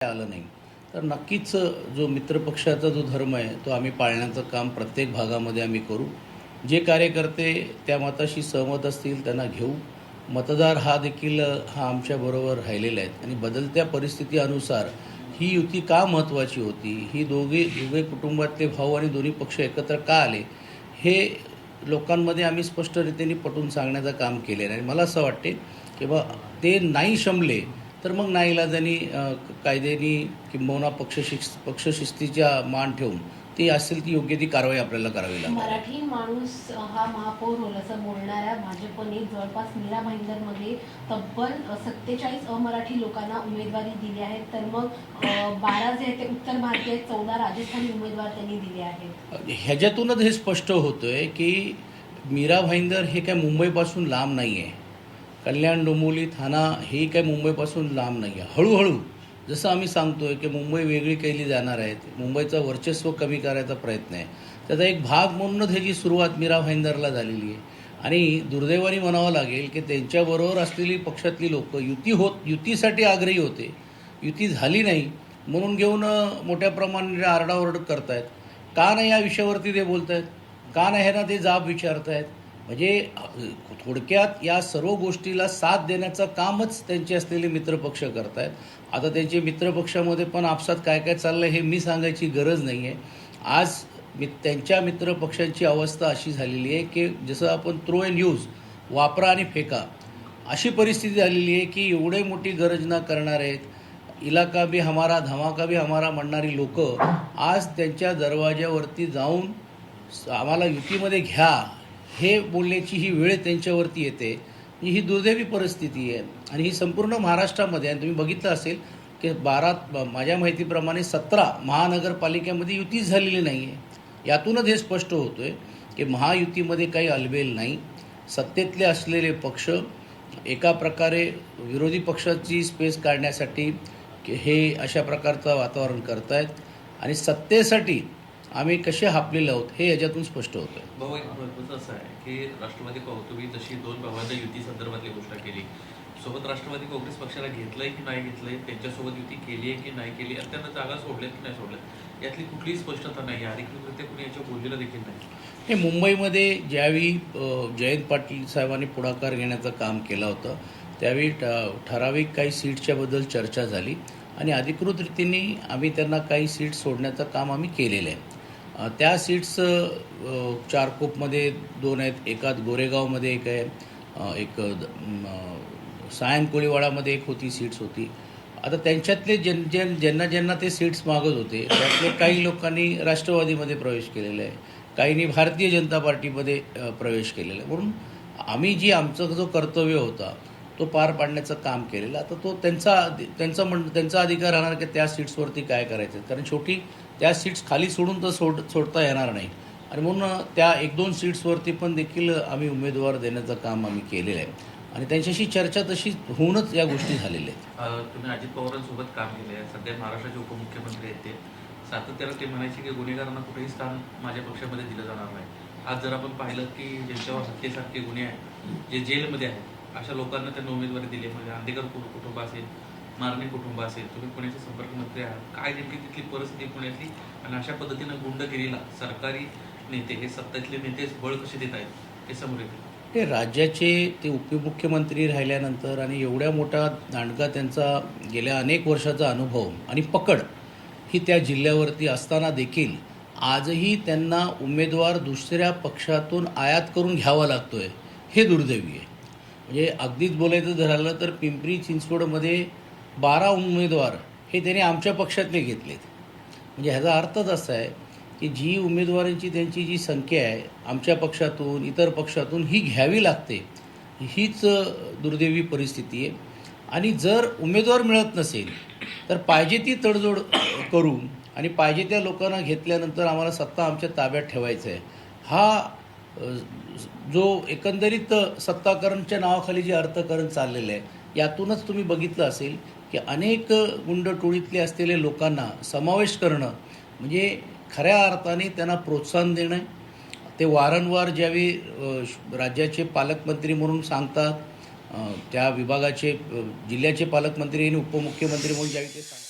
आलं नाही तर नक्कीच जो मित्रपक्षाचा जो धर्म आहे तो आम्ही पाळण्याचं काम प्रत्येक भागामध्ये आम्ही करू. जे कार्यकर्ते त्या मताशी सहमत असतील त्यांना घेऊ. मतदार हा देखील हा आमच्याबरोबर राहिलेला आहेत आणि बदलत्या परिस्थितीनुसार ही युती का महत्त्वाची होती, ही दोघे कुटुंबातले भाऊ आणि दोन्ही पक्ष एकत्र का आले, हे लोकांमध्ये आम्ही स्पष्टरीतीने पटवून सांगण्याचं काम केलेलं आहे. आणि मला असं वाटते की बा ते नाही शमले तर मग नाईलाजानी कायद्याने किंबहुना पक्षशिस्तीच्या मान ठेवून ती असेल ती योग्य ती कारवाई आपल्याला करावी लागेल. मराठी माणूस हा महापौर होईल असं बोलणाऱ्या भाजपने जवळपास मीरा भाईंदरमध्ये तब्बल 47 अमराठी लोकांना उमेदवारी दिली आहे. तर मग 12 जे आहेत ते उत्तर भारतीय, 14 राजस्थानी उमेदवार त्यांनी दिले आहेत. ह्याच्यातूनच हे स्पष्ट होतंय की मीरा भाईंदर हे काय मुंबईपासून लांब नाही आहे. कल्याण, डोंबिवली, ठाणा हे काय मुंबईपासून लांब नाही आहे. हळूहळू जसं आम्ही सांगतोय की मुंबई वेगळी केली जाणार आहे, मुंबईचं वर्चस्व कमी करायचा प्रयत्न आहे, त्याचा एक भाग म्हणूनच ह्याची सुरुवात मीरा भाईंदरला झालेली आहे. आणि दुर्दैवाने म्हणावं लागेल की त्यांच्याबरोबर असलेली पक्षातली लोक युतीसाठी आग्रही होते, युती झाली नाही म्हणून घेऊन मोठ्या प्रमाणात आरडाओरड करतायत. का नाही या विषयावरती ते बोलत आहेत, का नाही ना ते जाब विचारत आहेत. म्हणजे थोडक्यात या सर्व गोष्टीला साथ देण्याचं कामच त्यांचे असलेले मित्रपक्ष करत आहेत. आता त्यांचे मित्रपक्षामध्ये पण आपसात काय काय चाललं हे मी सांगायची गरज नाही आहे. आज त्यांच्या मित्रपक्षांची अवस्था अशी झालेली आहे की जसं आपण थ्रो अँड यूज, वापरा आणि फेका, अशी परिस्थिती झालेली आहे की एवढे मोठी गर्जना करणार आहेत, इलाका भी हमारा धमाका भी हमारा म्हणणारी लोक आज त्यांच्या दरवाज्यावरती जाऊन आम्हाला युतीमध्ये घ्या हे बोलण्याची ही वेळ त्यांच्यावरती येते. ही दुर्दैवी परिस्थिती आहे आणि ही संपूर्ण महाराष्ट्रामध्ये. आणि तुम्ही बघितलं असेल की माझ्या माहितीप्रमाणे 17 महानगरपालिकेमध्ये युतीच झालेली नाही आहे. यातूनच हे स्पष्ट होतं आहे की महायुतीमध्ये काही अलबेल नाही. सत्तेतले असलेले पक्ष एका प्रकारे विरोधी पक्षाची स्पेस काढण्यासाठी हे अशा प्रकारचं वातावरण करत आहेत आणि सत्तेसाठी आम्ही कसे हापलेले आहोत हे याच्यातून स्पष्ट होतं. भाऊ, एक महत्त्वाचं असं आहे की राष्ट्रवादी तुम्ही जशी 2 भावांच्या युती संदर्भातली घोषणा केली, सोबत राष्ट्रवादी काँग्रेस पक्षाला घेतलंय की नाही घेतलंय, त्यांच्यासोबत युती केली आहे की नाही केली, आणि त्यांना जागा सोडल्यात की नाही सोडल्यात, यातली कुठलीही स्पष्टता नाही. अधिकृतरित्या कुणी याच्यावर बोललेलं देखील नाही. हे मुंबईमध्ये ज्यावेळी जयंत पाटील साहेबांनी पुढाकार घेण्याचं काम केलं होतं त्यावेळी ठराविक काही सीट्सच्याबद्दल चर्चा झाली आणि अधिकृत रीतीने आम्ही त्यांना काही सीट्स सोडण्याचं काम आम्ही केलेलं आहे. त्या सीट्स चारकोपमध्ये 2 आहेत, एकात गोरेगावमध्ये एक आहे, एक सायन कोळीवाडामध्ये एक होती सीट्स होती. आता त्यांच्यातले ज्यांना ते सीट्स मागत होते त्यातले काही लोकांनी राष्ट्रवादीमध्ये प्रवेश केलेला आहे, काहींनी भारतीय जनता पार्टीमध्ये प्रवेश केलेला आहे. म्हणून आम्ही आमचं जो कर्तव्य होता तो पार पाडण्याचं काम केलेलं. आता तो त्यांचा अधिकार राहणार की त्या सीट्सवरती काय करायचं, कारण शेवटी त्या सीट्स खाली सोडून तर सोडता येणार नाही. आणि म्हणून त्या 1-2 सीट्सवरती पण देखील आम्ही उमेदवार देण्याचं काम आम्ही केलेलं आहे आणि त्यांच्याशी चर्चा तशी होऊनच या गोष्टी झालेल्या आहेत. तुम्ही अजित पवारांसोबत काम केलं आहे, सध्या महाराष्ट्राचे उपमुख्यमंत्री आहेत, ते सातत्यानं ते म्हणायचे की गुन्हेगारांना कुठेही स्थान माझ्या पक्षामध्ये दिलं जाणार नाही. आज जर आपण पाहिलं की ज्यांच्यावर हत्येसारखे गुन्हे आहेत, जे जेलमध्ये आहेत, अशा लोकांना त्यांना उमेदवारी दिली. म्हणजे आंदेकर कुटुंब असेल, मारणे कुटुंब असेल, तुम्ही पुण्याचे संपर्कमंत्री आहात, काय नेमकी तिथली परिस्थिती पुण्यातली, आणि अशा पद्धतीनं गुंडगिरीला सरकारी नेते, हे सत्तेतले नेतेच बळ कसे देत आहेत हे समोर येते. ते राज्याचे ते उपमुख्यमंत्री राहिल्यानंतर आणि एवढ्या मोठा दांडगा त्यांचा गेल्या अनेक वर्षाचा अनुभव आणि पकड ही त्या जिल्ह्यावरती असताना देखील आजही त्यांना उमेदवार दुसऱ्या पक्षातून आयात करून घ्यावा लागतोय, हे दुर्दैवी आहे. म्हणजे अगदीच बोलायचं झालं तर पिंपरी चिंचवडमध्ये 12 उमेदवार हे त्यांनी आमच्या पक्षातले घेतलेत. म्हणजे ह्याचा अर्थच असा आहे की जी उमेदवारांची त्यांची जी संख्या आहे आमच्या पक्षातून इतर पक्षातून ही घ्यावी लागते, हीच दुर्दैवी परिस्थिती आहे. आणि जर उमेदवार मिळत नसेल तर पाहिजे ती तडजोड करू आणि पाहिजे त्या लोकांना घेतल्यानंतर आम्हाला सत्ता आमच्या ताब्यात ठेवायचं आहे. हा जो एकंदरीत सत्ताकरणच्या नावाखाली जे अर्थकारण चाललेलं आहे यातूनच तुम्ही बघितलं असेल की अनेक गुंडटोळीतले असलेले लोकांना समावेश करणं म्हणजे खऱ्या अर्थाने त्यांना प्रोत्साहन देणं. ते वारंवार ज्यावेळी राज्याचे पालकमंत्री म्हणून सांगतात, त्या विभागाचे जिल्ह्याचे पालकमंत्री आणि उपमुख्यमंत्री म्हणून ज्यावेळी ते सांगतात